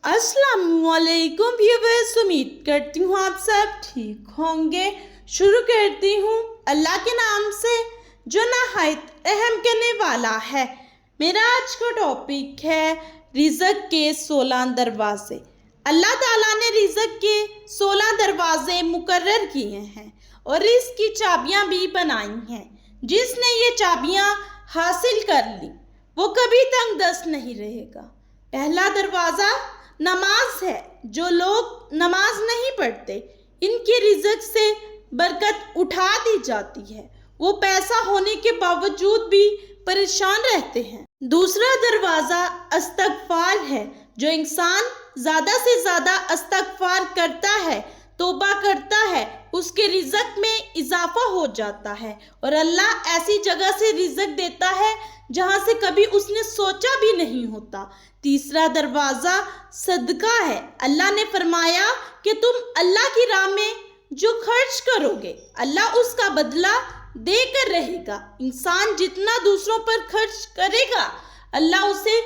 अस्सलाम वालेकुम व्यूअर्स, उम्मीद करती हूँ आप सब ठीक होंगे। शुरू करती हूँ अल्लाह के नाम से जो नहायत रहम करने वाला है। मेरा आज का टॉपिक है रिज़्क के 16 दरवाजे। अल्लाह ताला ने रिज़्क के 16 दरवाजे मुकर्रर किए हैं और इसकी चाबियाँ भी बनाई हैं। जिसने ये चाबियाँ हासिल कर ली वो कभी तंगदस्त नहीं रहेगा। पहला दरवाज़ा नमाज है। जो लोग नमाज नहीं पढ़ते इनके रिज़्क से बरकत उठा दी जाती है। वो पैसा होने के बावजूद भी परेशान रहते हैं। दूसरा दरवाज़ा इस्तग़फ़ार है। जो इंसान ज़्यादा से ज़्यादा इस्तग़फ़ार करता है, तौबा करता है, उसके रिज़्क में इजाफा हो जाता है और अल्लाह ऐसी जगह से रिज़्क देता है जहाँ से कभी उसने सोचा भी नहीं होता। तीसरा दरवाज़ा सदका है। अल्लाह ने फरमाया कि तुम अल्लाह की राह में जो खर्च करोगे अल्लाह उसका बदला देकर रहेगा। इंसान जितना दूसरों पर खर्च करेगा अल्लाह उसे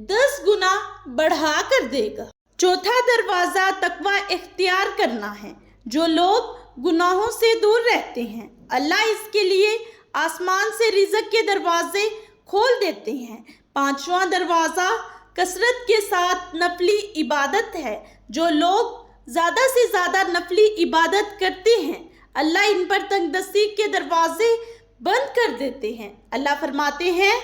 10 गुना बढ़ा कर देगा। चौथा दरवाज़ा तकवा इख्तियार करना है। जो लोग गुनाहों से दूर रहते हैं अल्लाह इसके लिए आसमान से रिज़्क के दरवाजे खोल देते हैं। पांचवा दरवाज़ा कसरत के साथ नफली इबादत है। जो लोग ज़्यादा से ज़्यादा नफली इबादत करते हैं अल्लाह इन पर तंगदस्ती के दरवाजे बंद कर देते हैं। अल्लाह फरमाते हैं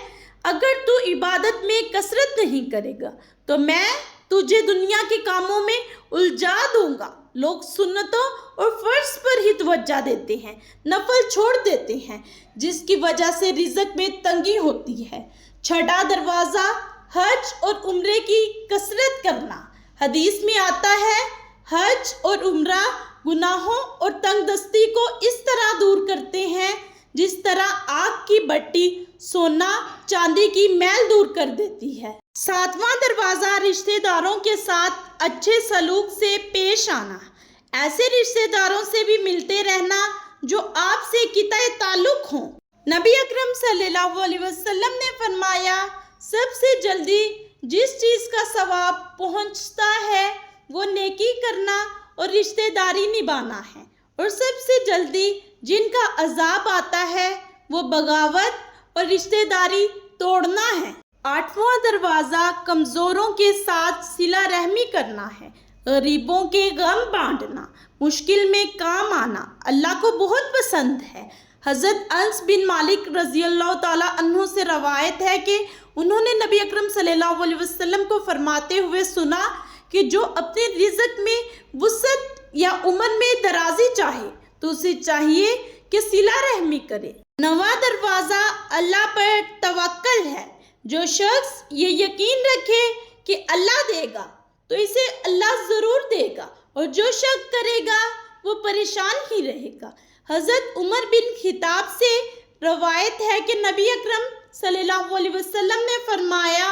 अगर तू इबादत में कसरत नहीं करेगा तो मैं तुझे दुनिया के कामों में उलझा दूंगा। लोग सुन्नतों और फर्ज पर ही तवज्जो देते हैं, नफल छोड़ देते हैं, जिसकी वजह से रिज़्क में तंगी होती है। छठा दरवाज़ा हज और उम्रे की कसरत करना। हदीस में आता है हज और उम्रा गुनाहों और तंगदस्ती को इस तरह दूर करते हैं जिस तरह आग की भट्टी सोना चांदी की मैल दूर कर देती है। सातवां दरवाज़ा रिश्तेदारों के साथ अच्छे सलूक से पेश आना। ऐसे रिश्तेदारों से भी मिलते रहना जो आपसे किताए ताल्लुक हों। नबी अकरम सल्लल्लाहु अलैहि वसल्लम ने फरमाया सबसे जल्दी जिस चीज़ का सवाब पहुंचता है वो नेकी करना और रिश्तेदारी निभाना है और सबसे जल्दी जिनका अजाब आता है वो बगावत और रिश्तेदारी तोड़ना है। आठवां दरवाज़ा कमज़ोरों के साथ सिला रहमी करना है। गरीबों के गम बांटना, मुश्किल में काम आना अल्लाह को बहुत पसंद है। हज़रत अनस बिन मालिक रज़ी अल्लाह ताला अन्हु से रवायत है कि उन्होंने नबी अकरम सल्लल्लाहु अलैहि वसल्लम को फरमाते हुए सुना कि जो अपने रिज़्क में वुसअत या उम्र में दराजी चाहे तो उसे चाहिए कि सिला रहमी करे। नवा दरवाज़ा अल्लाह पर तवक्कल है। जो शख्स ये यकीन रखे कि अल्लाह देगा तो इसे अल्लाह ज़रूर देगा और जो शक करेगा वो परेशान ही रहेगा। हज़रत उमर बिन खिताब से रवायत है कि नबी अकरम सल्लल्लाहु अलैहि वसल्लम ने फरमाया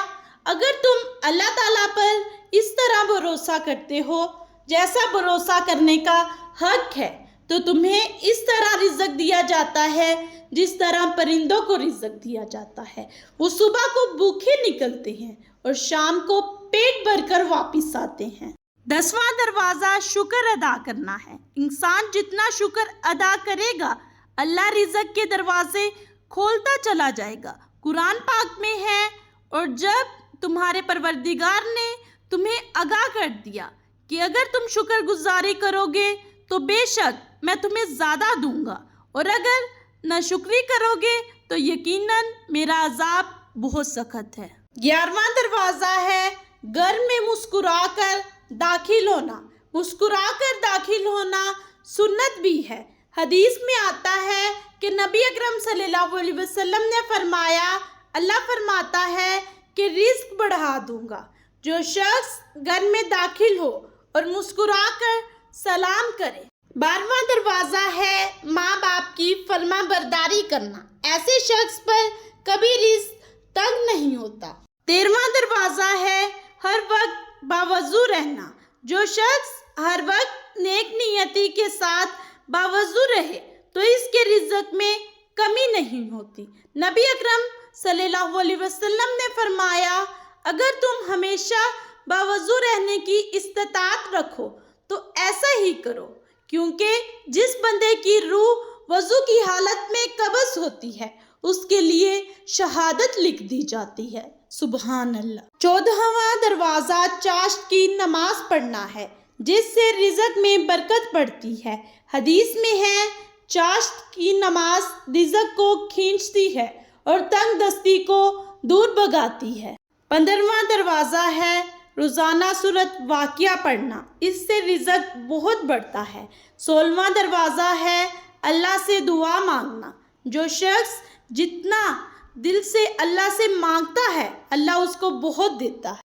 अगर तुम अल्लाह ताला पर इस तरह भरोसा करते हो जैसा भरोसा करने का हक है तो तुम्हें इस तरह रिज़्क दिया जाता है जिस तरह परिंदों को रिज़्क दिया जाता है। वो सुबह को भूखे निकलते हैं और शाम को पेट भरकर वापस आते हैं। 10वां दरवाज़ा शुक्र अदा करना है। इंसान जितना शुक्र अदा करेगा अल्लाह रिज़्क के दरवाजे खोलता चला जाएगा। कुरान पाक में है और जब तुम्हारे परवरदिगार ने तुम्हें आगाह कर दिया कि अगर तुम शुक्रगुजारी करोगे तो बेशक मैं तुम्हें ज़्यादा दूंगा और अगर नाशुक्री करोगे तो यकीनन मेरा अजाब बहुत सख्त है। 11वां दरवाज़ा है घर में मुस्कुराकर दाखिल होना। मुस्कुराकर दाखिल होना सुन्नत भी है। हदीस में आता है कि नबी अकरम सल्लल्लाहु अलैहि वसल्लम ने फरमाया अल्लाह फरमाता है कि रिज़्क बढ़ा दूंगा। जो शख्स घर में दाखिल हो और मुस्कुराकर सलाम करे। 12वां दरवाज़ा है माँ बाप की फर्मा बरदारी करना। ऐसे शख्स पर कभी रिज़्क तंग नहीं होता। 13वां दरवाज़ा है हर वक्त बावजू रहना। जो शख्स हर वक्त नेक नियति के साथ बावजू रहे तो इसके रिज़्क में कमी नहीं होती। नबी अकरम सल्लल्लाहु अलैहि वसल्लम ने फरमाया अगर तुम हमेशा باوضو رہنے کی استطاعت رکھو تو ایسا ہی کرو، کیونکہ جس بندے کی روح وضو کی حالت میں قبض ہوتی ہے اس کے لیے شہادت لکھ دی جاتی ہے۔ سبحان اللہ۔ 14واں دروازہ چاشت کی نماز پڑھنا ہے، جس سے رزق میں برکت بڑھتی ہے۔ حدیث میں ہے، چاشت کی نماز رزق کو کھینچتی ہے اور تنگ دستی کو دور بھگاتی ہے۔ 15واں دروازہ ہے روزانہ سورۃ واقعہ پڑھنا، اس سے رزق بہت بڑھتا ہے۔ 16واں دروازہ ہے اللہ سے دعا مانگنا، جو شخص جتنا دل سے اللہ سے مانگتا ہے اللہ اس کو بہت دیتا ہے۔